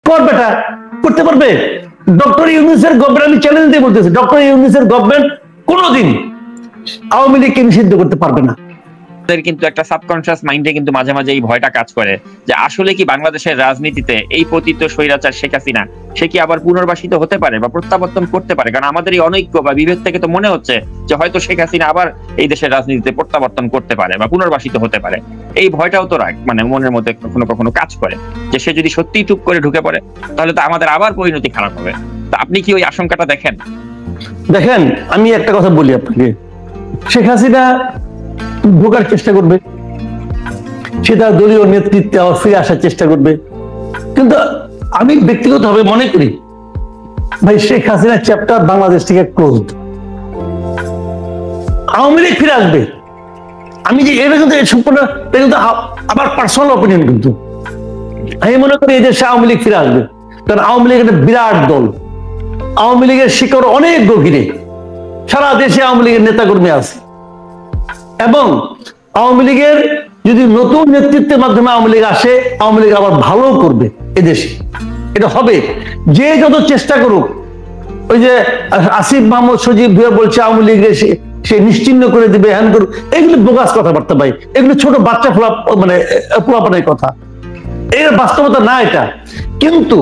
কর বেটা, করতে পারবে? ডক্টর ইউনূসের গভর্নমেন্ট, আমি চ্যালেঞ্জ দিয়ে বলতেছি, ডক্টর ইউনূসের গভর্নমেন্ট কোনোদিন আওয়ামী লীগকে নিষিদ্ধ করতে পারবে না। কিন্তু একটা সাবকনশিয়াস মাইন্ডে কিন্তু মাঝে মাঝে এই ভয়টা কাজ করে যে আসলে কি বাংলাদেশের রাজনীতিতে এই পতিত স্বৈরাচার শেখ হাসিনা সে কি আবার পুনর্বাসিত হতে পারে বা প্রত্যাবর্তন করতে পারে? কারণ আমাদের এই অনৈক্য বা বিভেদ থেকে তো মনে হচ্ছে যে হয়তো শেখ হাসিনা আবার এই দেশের রাজনীতিতে প্রত্যাবর্তন করতে পারে বা পুনর্বাসিত হতে পারে। এই ভয়টাও তো মানে মনের মধ্যে কখনো কখনো কাজ করে যে সে যদি সত্যিই চুপ করে ঢুকে পড়ে তাহলে তো আমাদের আবার পরিণতি খারাপ হবে। তা আপনি কি ওই আশঙ্কাটা দেখেন? দেখেন, আমি একটা কথা বলি আপনাকে, শেখ হাসিনা ঢোকার চেষ্টা করবে, সে তার দলীয় নেতৃত্বে আবার ফিরে আসার চেষ্টা করবে, কিন্তু আমি ব্যক্তিগতভাবে মনে করি ভাই শেখ হাসিনার চ্যাপ্টার বাংলাদেশ থেকে ক্লোজড। আওয়ামী লীগ ফিরে আসবে, আমি যে এটা কিন্তু সম্পূর্ণ আবার পার্সোনাল অপিনিয়ন, কিন্তু আমি মনে করি এই দেশে আওয়ামী লীগ ফিরে আসবে। কারণ আওয়ামী লীগ একটা বিরাট দল, আওয়ামী লীগের শিকড় অনেক গভীরে, সারা দেশে আওয়ামী লীগের নেতাকর্মী আছে, এবং আওয়ামী লীগের যদি নতুন নেতৃত্বের মাধ্যমে আওয়ামী লীগ আসে, আওয়ামী লীগ আবার ভালো করবে এদেশে, এটা হবে। যে যত চেষ্টা করুক, ওই যে আসিফ মাহমুদ সজীব ভুয়া বলছে আওয়ামী লীগ সে নিশ্চিহ্ন করে দিবে, হ্যান করুক, এগুলো বোগাস কথাবার্তা ভাই, এগুলো ছোট বাচ্চা মানে পোলাপানের কথা, এর বাস্তবতা না এটা। কিন্তু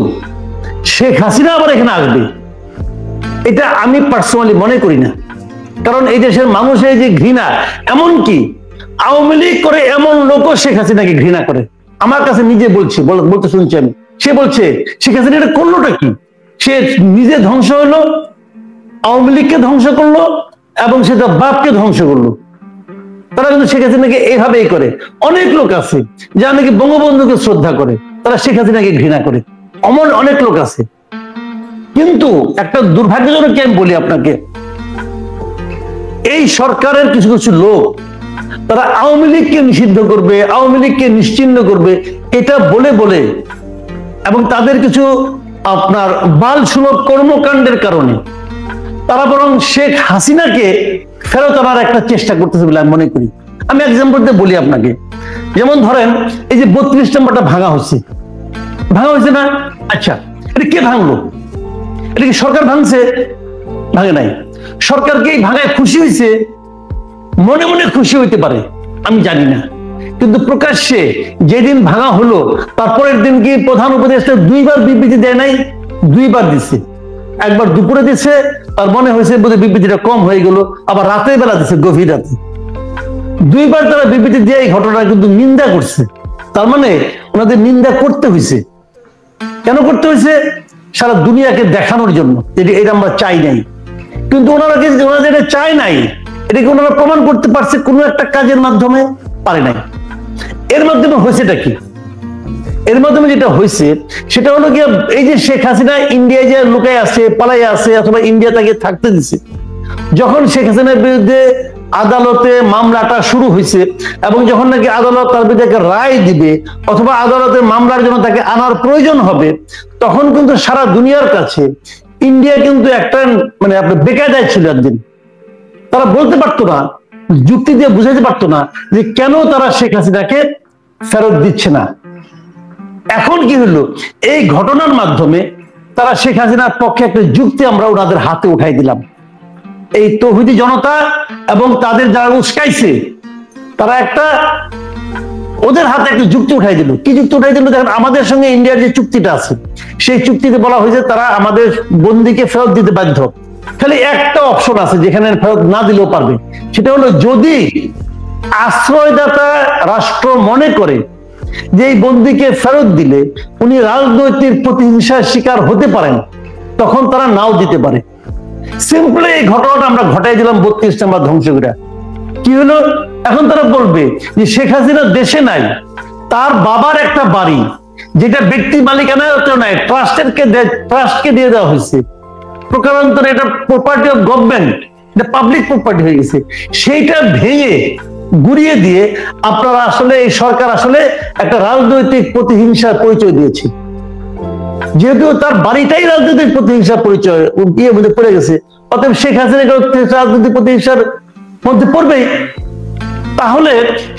শেখ হাসিনা আবার এখানে আসবে, এটা আমি পার্সোনালি মনে করি না। কারণ এই দেশের মানুষের যে ঘৃণা, এমনকি আওয়ামী লীগ করে এমন লোকও শেখ হাসিনাকে ঘৃণা করে। আমার কাছে নিজে বলতে শুনছি আমি, সে বলছে শেখ হাসিনা এটা করলোটা কি, সে নিজে ধ্বংস হলো, আওয়ামী লীগকে ধ্বংস করলো, এবং সে তার বাপকে ধ্বংস করলো। তারা কিন্তু শেখ হাসিনাকে এইভাবেই করে। অনেক লোক আছে যারা নাকি বঙ্গবন্ধুকে শ্রদ্ধা করে, তারা শেখ হাসিনাকে ঘৃণা করে, অনেক লোক আছে। কিন্তু একটা দুর্ভাগ্যজনক কি আমি বলি আপনাকে, এই সরকারের কিছু কিছু লোক তারা আওয়ামী লীগকে নিষিদ্ধ করবে, আওয়ামী লীগকে নিশ্চিহ্ন করবে, এটা বলে বলে, এবং তাদের কিছু আপনার বাল সুলভ কর্মকাণ্ডের কারণে তারা বরং শেখ হাসিনাকে ফেরত আনার একটা চেষ্টা করতেছে বলে আমি মনে করি। আমি এক্সাম্পল দিয়ে বলি আপনাকে, যেমন ধরেন এই যে 32 নম্বরটা ভাঙা হয়েছে না? আচ্ছা, এটা কে ভাঙলো? এটা কি সরকার ভাঙছে? ভাঙে নাই। সরকারকে এই ভাঙায় খুশি হয়েছে, মনে মনে খুশি হইতে পারে, আমি জানি না, কিন্তু প্রকাশ্যে যেদিন ভাঙা হলো তারপরের দিন কি প্রধান উপদেষ্টা 2বার বিবৃতি দেয় নাই? 2বার দিচ্ছে, একবার দুপুরে দিচ্ছে, তার মনে হয়েছে বোধহয় বিবৃতিটা কম হয়ে গেল, আবার রাতের বেলা দিচ্ছে, গভীর রাতে 2বার তারা বিবৃতি দিয়ে এই ঘটনা কিন্তু নিন্দা করছে। তার মানে ওনাদের নিন্দা করতে হয়েছে। কেন করতে হয়েছে? সারা দুনিয়াকে দেখানোর জন্য এটা আমরা চাই নাই। কিন্তু ওনারা যেটা চায় নাই, এটাকে ওনারা প্রমাণ করতে পারছে কোনো একটা কাজের মাধ্যমে? পারে নাই। এর মাধ্যমে হয়েছেটা কি? এর মাধ্যমে যেটা হয়েছে সেটা হলো কি, এই যে শেখ হাসিনা ইন্ডিয়ায় যে লুকায় আছে, পালাই আছে, অথবা ইন্ডিয়া তাকে থাকতে দিছে, যখন শেখ হাসিনার বিরুদ্ধে আদালতে মামলাটা শুরু হয়েছে, এবং যখন নাকি আদালত তার বিরুদ্ধে একটা রায় দিবে, অথবা আদালতে মামলার জন্য তাকে আনার প্রয়োজন হবে, তখন কিন্তু সারা দুনিয়ার কাছে ইন্ডিয়া কিন্তু একটা মানে আপনার বেকায়দায় ছিল একদিন। তারা বলতে পারতো না, যুক্তি দিয়ে বুঝাইতে পারতো না যে কেন তারা শেখ হাসিনাকে ফেরত দিচ্ছে না। এখন কি হলো, এই ঘটনার মাধ্যমে তারা শেখ হাসিনার পক্ষে একটা যুক্তি আমরা ওনাদের হাতে উঠাই দিলাম। এই তৌহিদি জনতা এবং তাদের যারা উস্কাইছে, তারা একটা ওদের হাতে একটা যুক্তি উঠাই দিল। কি যুক্তি উঠাই দিল? দেখেন, আমাদের সঙ্গে ইন্ডিয়ার যে চুক্তিটা আছে, সেই চুক্তিতে বলা হয়েছে তারা আমাদের বন্দীকে ফেরত দিতে বাধ্য। খালি একটা অপশন আছে যেখানে ফেরত না দিলেও পারবে, সেটা হলো যদি আশ্রয়দাতা রাষ্ট্র মনে করে যে এই বন্দীকে ফেরত দিলে উনি রাজনৈতিক প্রতিহিংসার শিকার হতে পারেন, তখন তারা নাও দিতে পারে। সিম্পলি এই ঘটনাটা আমরা ঘটাই দিলাম 32 নম্বর ধ্বংস করে। কি হলো? এখন তারা বলবে যে শেখ হাসিনা দেশে নাই, তার বাবার একটা বাড়ি যেটা ব্যক্তি মালিকানায় নাই, ট্রাস্টকে দিয়ে দেওয়া হয়েছে, প্রকারান্তরে এটা প্রপার্টি অফ গভর্নমেন্ট, এটা পাবলিক প্রপার্টি হয়ে গেছে, সেইটা ভেঙে গুড়িয়ে দিয়ে আপনারা আসলে এই সরকার আসলে একটা রাজনৈতিক প্রতিহিংসার পরিচয় দিয়েছে। যেহেতু তার বাড়িটাই রাজনৈতিক প্রতিহিংসার পরিচয় মধ্যে পড়ে গেছে, অতএব শেখ হাসিনা রাজনৈতিক প্রতিহিংসার মধ্যে পড়বেই। তাহলে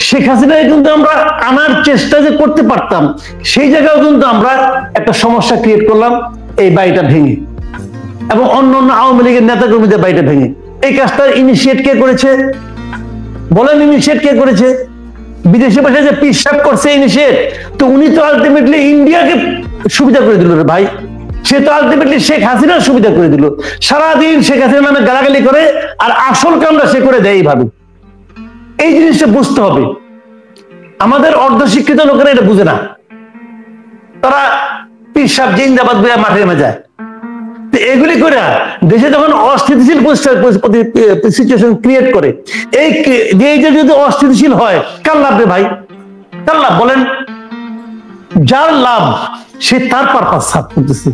শেখ হাসিনাকে কিন্তু আমরা আনার চেষ্টা যে করতে পারতাম, সেই জায়গায় কিন্তু আমরা একটা সমস্যা ক্রিয়েট করলাম এই বাড়িটা ভেঙে, এবং অন্য অন্য আওয়ামী লীগের নেতা কর্মীদের বাড়িটা ভেঙে। এই কাজটা ইনিশিয়েট কে করেছে বলেন? ইনিশিয়েট কে করেছে? বিদেশে বসে যে পীর সাহেব করছে ইনিশিয়েট, তো উনি তো আলটিমেটলি ইন্ডিয়াকে সুবিধা করে দিল রে ভাই। সে তো আলটিমেটলি শেখ হাসিনার সুবিধা করে দিল, সারাদিন শেখ হাসিনার নামে গালাগালি করে, আর আসল কামটা সে করে দেয় এইভাবে। এই জিনিসটা বুঝতে হবে। আমাদের অর্ধশিক্ষিত লোকেরা এটা বুঝে না, তারা পীর সাহেব জিন্দাবাদ বলে মাঠে নেমে যায়। এগুলি করে দেশে যখন অস্থিতিশীল সিচুয়েশন ক্রিয়েট করে, এই যে যদি অস্থিতিশীল হয়, কার লাভ রে ভাই? কার লাভ বলেন? যার লাভ সে তার পারপাস সাফ করতেছে,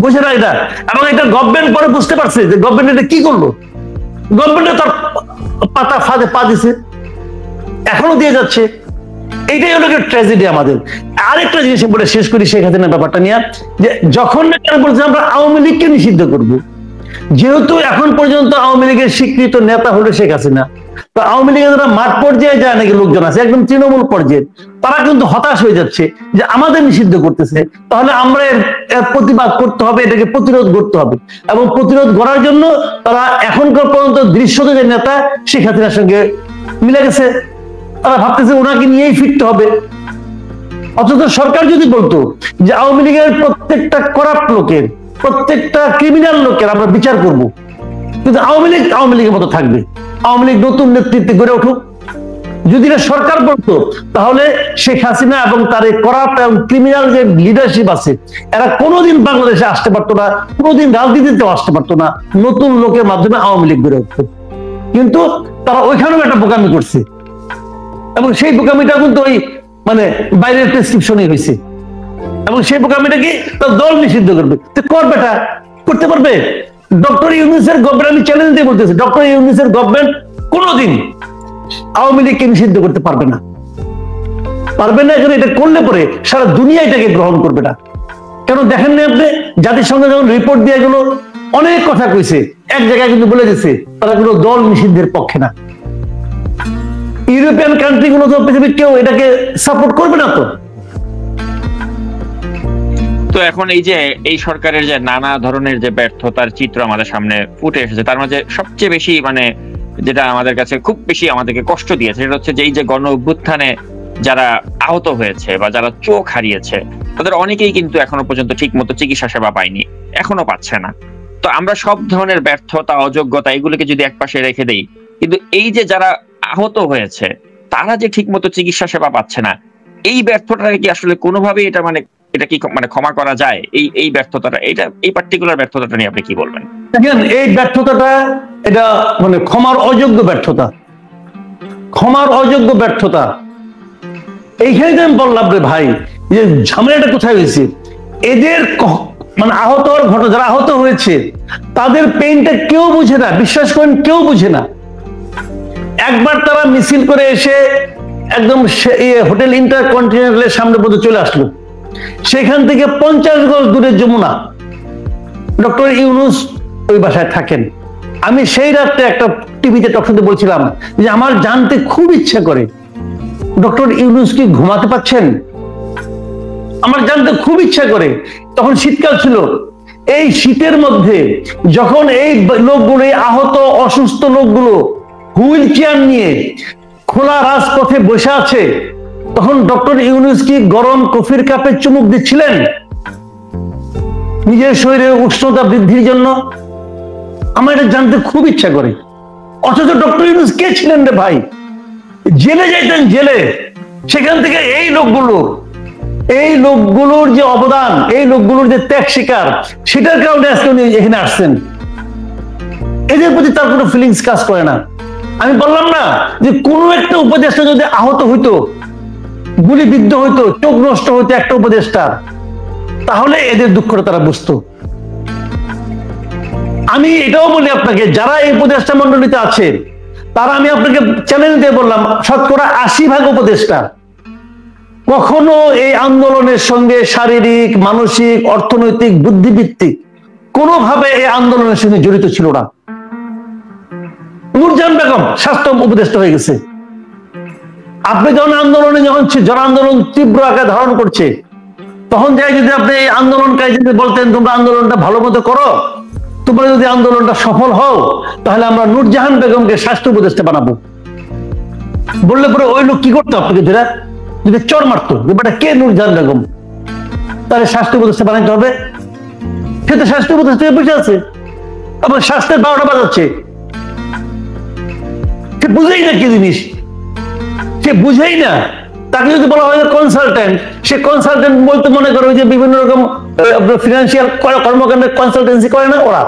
বুঝে না এটা? এবং এটা গভর্নমেন্ট পরে বুঝতে পারছে যে গভর্নমেন্ট এটা কি করলো। গভর্নমেন্ট তার পাতা ফাঁদে পা দিছে, এখনো দিয়ে যাচ্ছে। এইটাই হলো ট্র্যাজেডি আমাদের। আরেকটা জিনিস বলে শেষ করি শেখ হাসিনার ব্যাপারটা নিয়ে, যে যখন বলছে আমরা আওয়ামী লীগকে নিষিদ্ধ করব, যেহেতু এখন পর্যন্ত আওয়ামী লীগের স্বীকৃত নেতা হলো শেখ হাসিনা, তো আওয়ামী লীগের যারা মাঠ পর্যায়ে যায় নাকি লোকজন আছে একদম তৃণমূল পর্যায়ে, তারা কিন্তু হতাশ হয়ে যাচ্ছে যে আমাদের নিষিদ্ধ করতেছে, তাহলে আমরা এর প্রতিবাদ করতে হবে, এটাকে প্রতিরোধ করতে হবে। এবং প্রতিরোধ করার জন্য তারা এখনকার পর্যন্ত দৃশ্যত যে নেতা শেখ হাসিনার সঙ্গে মিলে গেছে, তারা ভাবতেছে ওনাকে নিয়েই ফিরতে হবে। অথচ সরকার যদি বলতো যে আওয়ামী লীগের প্রত্যেকটা করাপ্ট লোকের, প্রত্যেকটা ক্রিমিনাল লোকের আমরা বিচার করব, কিন্তু আওয়ামী লীগের মতো থাকবে, আওয়ামী লীগ নতুন নেতৃত্বে গড়ে উঠুক, যদি এটা সরকার বলতো, তাহলে শেখ হাসিনা এবং তার এই করাপ্ট এবং ক্রিমিনাল যে লিডারশিপ আছে, এরা কোনোদিন বাংলাদেশে আসতে পারতো না, কোনোদিন রাজনীতিতেও আসতে পারতো না, নতুন লোকের মাধ্যমে আওয়ামী লীগ গড়ে উঠতো। কিন্তু তারা ওইখানেও একটা বোকামি করছে, এবং সেই বোকামিটা কিন্তু ওই মানে বাইরের প্রেসক্রিপশনই হয়েছে। এবং সেই বোকামিটা কি তার দল নিষিদ্ধ করবে, তো করবেটা করতে পারবে? ডক্টর ইউনূসের গভর্নমেন্ট, আমি চ্যালেঞ্জ দিয়ে বলতেছি, ডক্টর ইউনূসের গভর্নমেন্ট কোনোদিন আওয়ামী লীগকে নিষিদ্ধ করতে পারবে না, পারবে না। এখানে এটা করলে পরে সারা দুনিয়া এটাকে গ্রহণ করবে না। কেন দেখেন না আপনি, জাতিসংঘ যখন রিপোর্ট দিয়ে গেল, অনেক কথা কইছে, এক জায়গায় কিন্তু বলে দিচ্ছে তারা কোনো দল নিষিদ্ধের পক্ষে না। ইউরোপিয়ান কান্ট্রি গুলো তো পৃথিবীর কেউ এটাকে সাপোর্ট করবে না। তো এখন এই যে এই সরকারের যে নানা ধরনের যে ব্যর্থতার চিত্র আমাদের সামনে ফুটে এসেছে, তার মাঝে সবচেয়ে বেশি মানে যেটা আমাদের কাছে খুব বেশি আমাদেরকে কষ্ট দিয়েছে, সেটা হচ্ছে যে এই যে গণ অভ্যুত্থানে যারা আহত হয়েছে বা যারা চোখ হারিয়েছে, তাদের অনেকেই কিন্তু এখনো পর্যন্ত ঠিক মতো চিকিৎসা সেবা পায়নি, এখনো পাচ্ছে না। তো আমরা সব ধরনের ব্যর্থতা, অযোগ্যতা এগুলোকে যদি একপাশে রেখে দেই, কিন্তু এই যে যারা আহত হয়েছে তারা যে ঠিক মতো চিকিৎসা সেবা পাচ্ছে না, এই ব্যর্থতাটা কি আসলে কোনোভাবেই এটা মানে এটা কি মানে ক্ষমা করা যায়? এই ব্যর্থতাটা, এটা এই পার্টিকুলার ব্যর্থতাটা নিয়ে আপনি কি বলবেন? দেখেন, এই ব্যর্থতাটা এটা মানে ক্ষমার অযোগ্য ব্যর্থতা, ক্ষমার অযোগ্য ব্যর্থতা। এইখানে তো আমি বললাম রে ভাই, যে ঝামেলাটা কোথায় হয়েছে, এদের মানে আহত হওয়ার ঘটনা, যারা আহত হয়েছে তাদের পেইনটা কেউ বুঝে না, বিশ্বাস করেন কেউ বুঝে না। একবার তারা মিছিল করে এসে একদম হোটেল ইন্টারকন্টিনেন্টালের সামনে পর্যন্ত চলে আসলো, সেখান থেকে 50 গজ দূরে যমুনা, ডক্টর ইউনূস ওই বাসায় থাকেন। আমি সেই রাত্রে একটা টিভিতে টকশোতে বলছিলাম যে আমার জানতে খুব ইচ্ছা করে ডক্টর ইউনূস কি ঘুমাতে পাচ্ছেন, আমার জানতে খুব ইচ্ছা করে। তখন শীতকাল ছিল, এই শীতের মধ্যে যখন এই লোকগুলো, এই আহত অসুস্থ লোকগুলো হুইল চেয়ার নিয়ে খোলা রাজপথে বসে আছে, তখন ডক্টর ইউনূস কি গরম কফির কাপে চুমুক দিচ্ছিলেন নিজের শরীরের উষ্ণতা বৃদ্ধির জন্য? আমার এটা জানতে খুব ইচ্ছা করে। অথচ ডক্টর ইউনূস কে ছিলেন রে ভাই? জেলে যাইতেন, জেলে। সেখান থেকে এই লোকগুলোর যে অবদান, এই লোকগুলোর যে ত্যাগ স্বীকার, সেটার কারণে আজকে উনি এখানে আসছেন। এদের প্রতি তার কোনো ফিলিংস কাজ করে না। আমি বললাম না যে কোনো একটা উপদেষ্টা যদি আহত হইতো, গুলিবিদ্ধ হইতো, চোখ নষ্ট হইতো একটা উপদেষ্টার, তাহলে এদের দুঃখটা তারা বুঝতো। আমি এটাও বলি আপনাকে, যারা এই উপদেষ্টা মন্ডলীতে আছে, তারা, আমি আপনাকে চ্যালেঞ্জ দিয়ে বললাম, শতকরা 80% উপদেষ্টা কখনো এই আন্দোলনের সঙ্গে শারীরিক, মানসিক, অর্থনৈতিক, বুদ্ধিভিত্তিক কোনোভাবে এই আন্দোলনের সঙ্গে জড়িত ছিল না। নূরজাহান বেগম স্বাস্থ্য উপদেষ্টা হয়ে গেছে, আপনি যখন আন্দোলনে যখন জন আন্দোলন তীব্র আকার ধারণ করছে, তখন যাই যদি আপনি এই আন্দোলনকারী যদি বলতেন তোমরা আন্দোলনটা ভালো মতো করো, তোমরা যদি আন্দোলনটা সফল হও, তাহলে আমরা নূরজাহান বেগমকে স্বাস্থ্য উপদেষ্টা বানাবো, বললে পরে ওই লোক কি করতো? আপনাকে ধরে যদি চর মারতো, ব্যাপারটা কে নূরজাহান বেগম, তাহলে স্বাস্থ্য উপদেষ্টা বানাইতে হবে। সে তো স্বাস্থ্য উপদেষ্টা বসে আছে, আবার স্বাস্থ্যের 12টা বাজাচ্ছে। সে বুঝেই না কি জিনিস, সে বুঝেই না। তাকে যদি বলা হয় কনসালটেন্ট, সে কনসালটেন্ট বলতে মনে করো যে বিভিন্ন রকম ফিনান্সিয়াল কর্মকাণ্ডের কনসালটেন্সি করে না ওরা।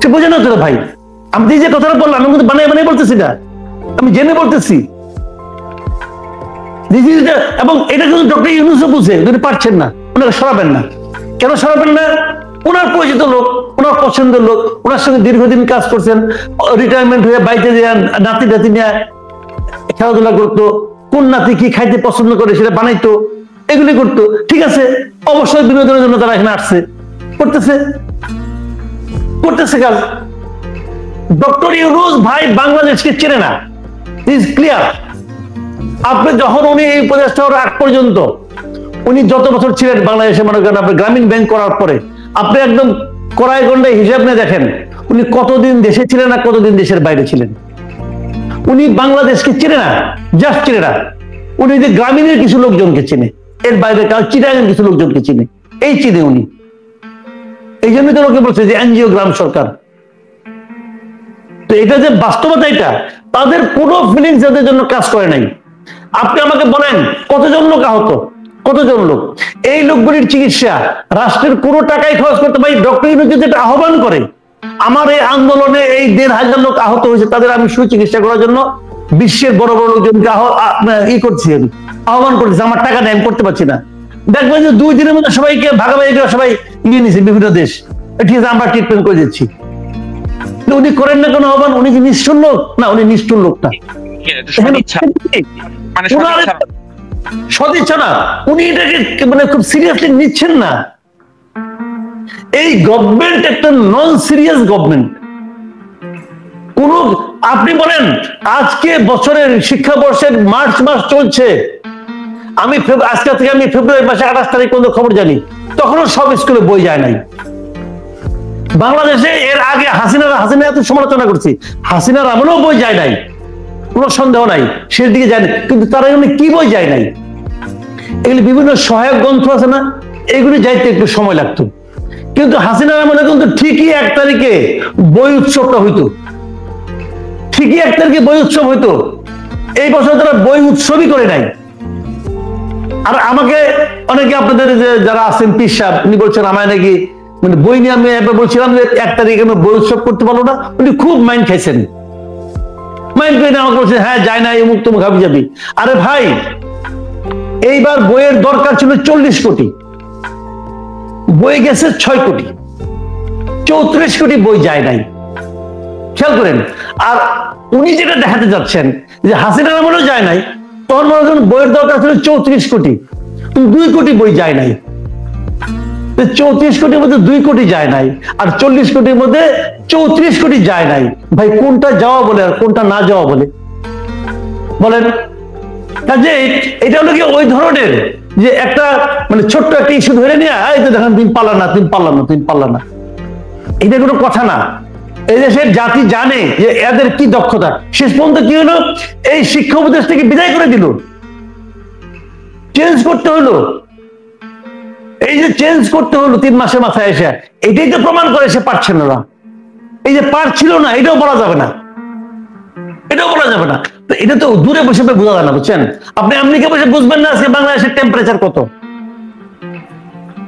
সে বোঝে না তো ভাই। আমি যে কথাটা বললাম আমি কিন্তু বানিয়ে বানিয়ে বলতেছি না, আমি জেনে বলতেছি। এবং এটা কিন্তু ডক্টর ইউনূসও বুঝে, যদি পারছেন না ওনাকে সরাবেন না। কেন সরাবেন না? ওনার পরিচিত লোক, ওনার পছন্দের লোক, ওনার সঙ্গে দীর্ঘদিন কাজ করছেন, রিটায়ারমেন্ট হয়ে বাড়িতে যান, নাতি নাতি নিয়ে খেলাধুলা করতো, কোন নাতি কি খাইতে পছন্দ করে সেটা বানাইতো, এগুলি করতো। ঠিক আছে, অবশ্যই বিনোদনের জন্য তারা এখানে আসছে, করতেছে কাজ। ডক্টর ইউনূস ভাই বাংলাদেশকে চেনে না, ইজ ক্লিয়ার। আপনি যখন উনি এই উপদেষ্টা হওয়ার আগ পর্যন্ত উনি যত বছর ছিলেন বাংলাদেশে, মনে করেন আপনি গ্রামীণ ব্যাংক করার পরে আপনি একদম কড়াই গন্ডায় হিসাব নিয়ে দেখেন উনি কতদিন দেশে ছিলেন আর কতদিন দেশের বাইরে ছিলেন। উনি বাংলাদেশকে চেনে না, জাস্ট চেনে না। উনি যে গ্রামীণের কিছু লোকজনকে চেনে, এর বাইরে কারণ চিটাগাংয়ের কিছু লোকজনকে চেনে, এই চিনে উনি। এই জন্যই তো লোকে বলছে যে এনজিও গ্রাম সরকার। তো এটা যে বাস্তবতা, এটা তাদের কোনো ফিলিংস এদের জন্য কাজ করে নাই। আপনি আমাকে বলেন কতজন লোক আহত, কতজন লোক? এই লোকগুলির চিকিৎসা রাষ্ট্রের কোনো টাকাই খরচ করতে পারি। ডক্টর ইউনূস যেটা আহ্বান করে, আমার এই আন্দোলনে এই ১,৫০০ লোক আহত হয়েছে, তাদের আমি সুচিকিৎসা করার জন্য বিশ্বের বড় বড় লোকজনকে করছি, আমি আহ্বান করছি, আমার টাকা নেই, আমি করতে পারছি না। দেখবেন যে 2 দিনের মধ্যে সবাইকে ভাগাভাগি করে সবাই নিয়ে নিছে বিভিন্ন দেশ, ঠিক আছে আমরা ট্রিটমেন্ট করে দিচ্ছি। উনি করেন না কোনো আহ্বান? উনি কি নিষ্ঠুর লোক? না, উনি নিষ্ঠুর লোক না, সদিচ্ছা না। উনি এটাকে মানে খুব সিরিয়াসলি নিচ্ছেন না। এই গভর্নমেন্ট একটা নন সিরিয়াস গভর্নমেন্ট। কোন আপনি বলেন আজকে বছরের শিক্ষাবর্ষের মার্চ মাস চলছে, আমি আজকে থেকে আমি ফেব্রুয়ারি মাসে 28 তারিখ পর্যন্ত খবর জানি, তখনও সব স্কুলে বই যায় নাই। বাংলাদেশে এর আগে হাসিনা এত সমালোচনা করছি, হাসিনার আমলেও বই যায় নাই, কোনো সন্দেহ নাই, সেদিকে যায় না। কিন্তু তারা এগুলি কি বই যায় নাই? এগুলি বিভিন্ন সহায়ক গ্রন্থ আছে না, এগুলি যাইতে একটু সময় লাগতো। কিন্তু হাসিনার আমলে কিন্তু ঠিকই 1 তারিখে বই উৎসবটা হইতো, ঠিকই 1 তারিখে বই উৎসব হইতো। এই বছর তারা বই উৎসবই করে নাই। আর আমাকে অনেকে আপনাদের যারা আছেন পীর সাহেব, উনি বলছেন আমায় নাকি মানে বই নিয়ে, আমি একবার বলছিলাম যে 1 তারিখে আমি বই উৎসব করতে পারবো না, উনি খুব মাইন্ড খাইছেন। মাইন্ড করে আমাকে বলছেন হ্যাঁ যায় না, এমুক তুমুক হাবি যাবি। আরে ভাই, এইবার বইয়ের দরকার ছিল 40 কোটি, বই গেছে 6 কোটি, 34 কোটি বই যায় নাই। খেয়াল করেন। আর উনি যেটা দেখাতে যাচ্ছেন যে হাসিনার আমলেও যায় নাই, তখন মনে করেন বইয়ের দরকার ছিল 34 কোটি, 2 কোটি বই যায় নাই। 34 কোটির মধ্যে 2 কোটি যায় নাই, আর 40 কোটির মধ্যে 34 কোটি যায় নাই। ভাই কোনটা যাওয়া বলে আর কোনটা না যাওয়া বলে বলেন? কাজে এটা হলো কি ওই ধরনের যে একটা মানে ছোট্ট একটা ইস্যু ধরে নিয়ে এই তো দেখেন তুমি পারলা না, এটা কোনো কথা না। এই দেশের জাতি জানে যে এদের কি দক্ষতা। শেষ পর্যন্ত কি হলো, এই শিক্ষা উপদেষ্টাকে বিদায় করে দিল, চেঞ্জ করতে হলো। এই যে চেঞ্জ করতে হলো 3 মাসের মাথায় এসে, এটাই তো প্রমাণ করে সে পারছেন না। এই যে পারছিল না এটাও বলা যাবে না, তো এটা তো দূরে বসে বোঝা যায় না, বুঝছেন? আপনি আমেরিকা বসে বুঝবেন না আজকে বাংলাদেশের টেম্পারেচার কত,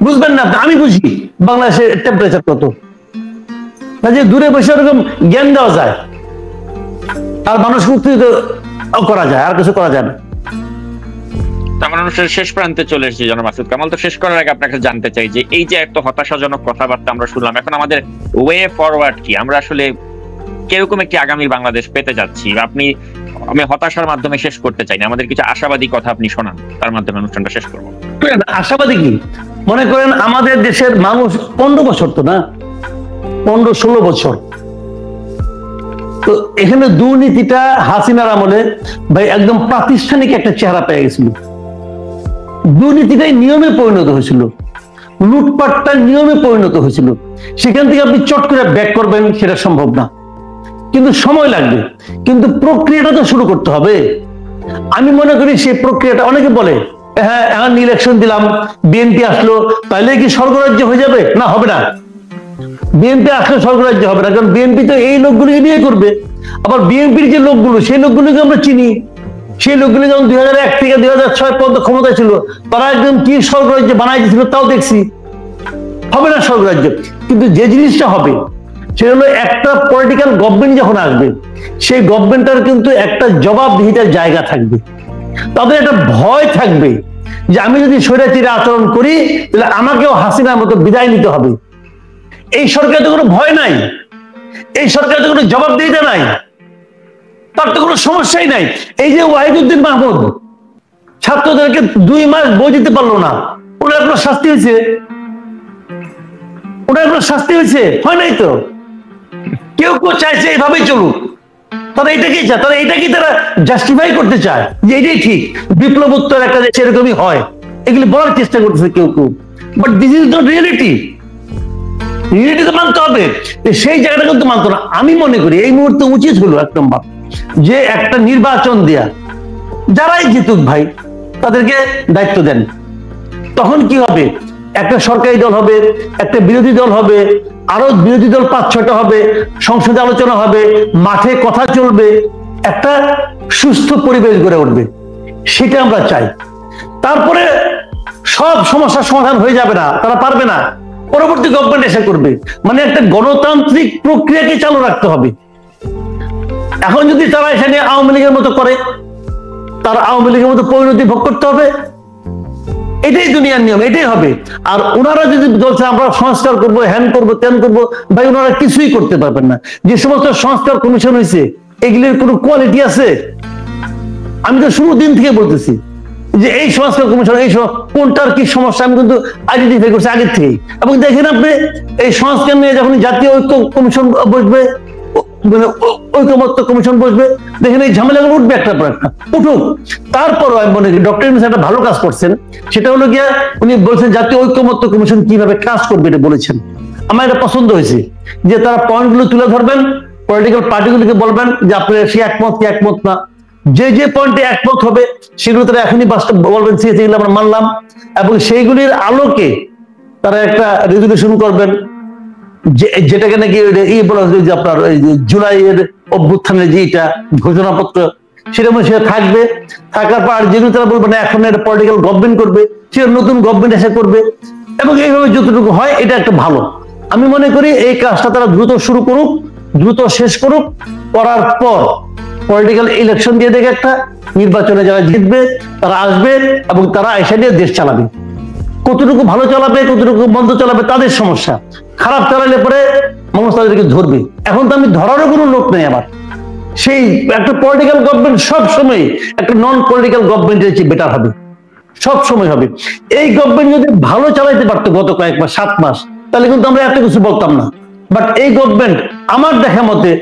বুঝবেন না। আমি বুঝি বাংলাদেশের টেম্পারেচার কত, যে দূরে বসে ওরকম জ্ঞান দেওয়া যায় আর মানুষকে উত্তেজিত করা যায়, আর কিছু করা যায় না। আমরা অনুষ্ঠানের শেষ প্রান্তে চলে এসেছি। জনাব মাসুদ কামাল, তো শেষ করার আগে আপনাকে জানতে চাই যে এই যে এত হতাশাজনক কথাবার্তা আমরা শুনলাম, এখন আমাদের ওয়ে ফরওয়ার্ড কি? আমরা আসলে কিরকম একটি আগামী বাংলাদেশ পেতে যাচ্ছি? আমি হতাশার মাধ্যমে শেষ করতে চাই না, আমাদের কিছু আশাবাদী কথা আপনি শোনান, তার মাধ্যমে অনুষ্ঠানটা শেষ করবো। আশাবাদী কি? মনে করেন আমাদের দেশের মানুষ 15 বছর তো না, 15-16 বছর তো এখানে দুর্নীতিটা হাসিনার আমলে ভাই একদম প্রাতিষ্ঠানিক একটা চেহারা পেয়ে গেছিল। দুর্নীতিটাই নিয়মে পরিণত হয়েছিল, লুটপাটটা নিয়মে পরিণত হয়েছিল। সেখান থেকে আপনি চট করে ব্যাক করবেন সেটা সম্ভব না, কিন্তু সময় লাগবে। কিন্তু প্রক্রিয়াটা তো শুরু করতে হবে। আমি মনে করি সেই প্রক্রিয়াটা, অনেকে বলে হ্যাঁ এখন ইলেকশন দিলাম, বিএনপি আসলো, তাহলে কি স্বর্গরাজ্য হয়ে যাবে? না, হবে না। বিএনপি আসলে স্বর্গরাজ্য হবে না, কারণ বিএনপি তো এই লোকগুলিকে নিয়ে করবে। আবার বিএনপির যে লোকগুলো, সেই লোকগুলোকে আমরা চিনি। সেই লোকগুলি যখন 2001 থেকে 2006 পর্যন্ত ক্ষমতায় ছিল, তারা একদম কি স্বর্গরাজ্য বানাই দিয়েছিল তাও দেখছি। হবে না স্বর্গরাজ্য, কিন্তু যে জিনিসটা হবে সেটা হলো একটা পলিটিক্যাল গভর্নমেন্ট যখন আসবে, সেই গভর্নমেন্টের কিন্তু একটা জবাবদিহিতার জায়গা থাকবে। তাদের একটা ভয় থাকবে যে আমি যদি স্বৈরাচারী আচরণ করি তাহলে আমাকেও হাসিনার মতো বিদায় নিতে হবে। এই সরকারের তো কোনো ভয় নাই, এই সরকারের তো কোনো জবাবদিহিতা নাই, তার তো কোনো সমস্যাই নাই। এই যে ওয়াহিদুদ্দিন মাহমুদ ছাত্রদেরকে 2 মাস বই দিতে পারলো না, ওনার কোনো শাস্তি হয়েছে? ওনার কোনো শাস্তি হয়েছে? হয় নাই তো। কেউ কেউ চাইছে এইভাবেই চলুক, তারা এটাকেই চায়, তারা এটাকে তারা জাস্টিফাই করতে চায় যে এটাই ঠিক, বিপ্লবোত্তর একটা দেশে এরকমই হয়, এগুলি বলার চেষ্টা করতেছে কেউ কেউ। But this is not reality. Reality তো মানতে হবে, সেই জায়গাটা কিন্তু মানতো না। আমি মনে করি এই মুহূর্তে উচিত হলো 1 নম্বর যে একটা নির্বাচন দেয়া, যারাই জিতুক ভাই তাদেরকে দায়িত্ব দেন। তখন কি হবে, একটা সরকারি দল হবে, একটা বিরোধী দল হবে, আরো বিরোধী দল 5-6টা হবে, সংসদে আলোচনা হবে, মাঠে কথা চলবে, একটা সুস্থ পরিবেশ গড়ে উঠবে। সেটা আমরা চাই। তারপরে সব সমস্যার সমাধান হয়ে যাবে না, তারা পারবে না, পরবর্তী গভর্নমেন্ট এসে করবে। মানে একটা গণতান্ত্রিক প্রক্রিয়াকে চালু রাখতে হবে। এখন যদি তারা এখানে আওয়ামী লীগের মতো করে, তারা আওয়ামী লীগের মতো পরিণতি ভোগ করতে হবে। এটাই দুনিয়ার নিয়ম, এটাই হবে। আর ওনারা যদি বলছে আমরা সংস্কার করবো, হ্যান করবো, ত্যান করবো, ভাই ওনারা কিছুই করতে পারবেন না। যে সমস্ত সংস্কার কমিশন হয়েছে এগুলির কোনো কোয়ালিটি আছে? আমি তো শুরু দিন থেকে বলতেছি যে এই সংস্কার কমিশন, এই কোনটার কি সমস্যা আমি কিন্তু আইডেন্টিফাই করছি আগের থেকেই। এবং দেখেন আপনি এই সংস্কার নিয়ে যখন জাতীয় ঐক্য কমিশন বসবে, মানে ঐকমত্য কমিশন বসবে, দেখেন এই ঝামেলাগুলো উঠবে একটার পর একটা, উঠুক। তারপরও আমি মনে করি ডক্টর ইউনূস একটা ভালো কাজ করছেন। সেটা হলো গিয়া উনি বলছেন জাতীয় ঐকমত্য কমিশন কিভাবে কাজ করবে এটা বলেছেন। আমার এটা পছন্দ হয়েছে যে তারা পয়েন্টগুলো তুলে ধরবেন, পলিটিক্যাল পার্টিগুলিকে বলবেন যে আপনারা সে একমত কি একমত না, যে যে পয়েন্টে একমত হবে সেগুলো তারা এখনই বাস্তব বলবেন সেগুলো আমরা মানলাম, এবং সেইগুলির আলোকে তারা একটা রেজুলেশন করবেন যেটাকে নাকি বলা হয়েছে যে আপনার জুলাইয়ের অভ্যুত্থানের যে এটা ঘোষণাপত্র, সেটা মনে সেটা থাকবে। থাকার পর যেগুলো তারা বলবেন এখন একটা পলিটিক্যাল গভর্নমেন্ট করবে, সেটা নতুন গভর্নমেন্ট এসে করবে, এবং এইভাবে যতটুকু হয় এটা একটা ভালো। আমি মনে করি এই কাজটা তারা দ্রুত শুরু করুক, দ্রুত শেষ করুক। করার পর পলিটিক্যাল ইলেকশন দিয়ে দেখে একটা নির্বাচনে যারা জিতবে তারা আসবে এবং তারা এসে দিয়ে দেশ চালাবে। কতটুকু ভালো চালাবে, কতটুকু বন্ধ চালাবে তাদের সমস্যা। খারাপ চালালে পরে মানুষ তাদেরকে ধরবে। এখন তো আমি ধরারও কোনো লোক নেই আমার। সেই একটা পলিটিক্যাল গভর্নমেন্ট সব সময় একটা নন পলিটিক্যাল গভর্নমেন্টের চেয়ে বেটার হবে, সব সময় হবে। এই গভর্নমেন্ট যদি ভালো চালাইতে পারতো গত কয়েক মাস, 7 মাস, তাহলে কিন্তু আমরা এত কিছু বলতাম না। বাট এই গভর্নমেন্ট আমার দেখা মতে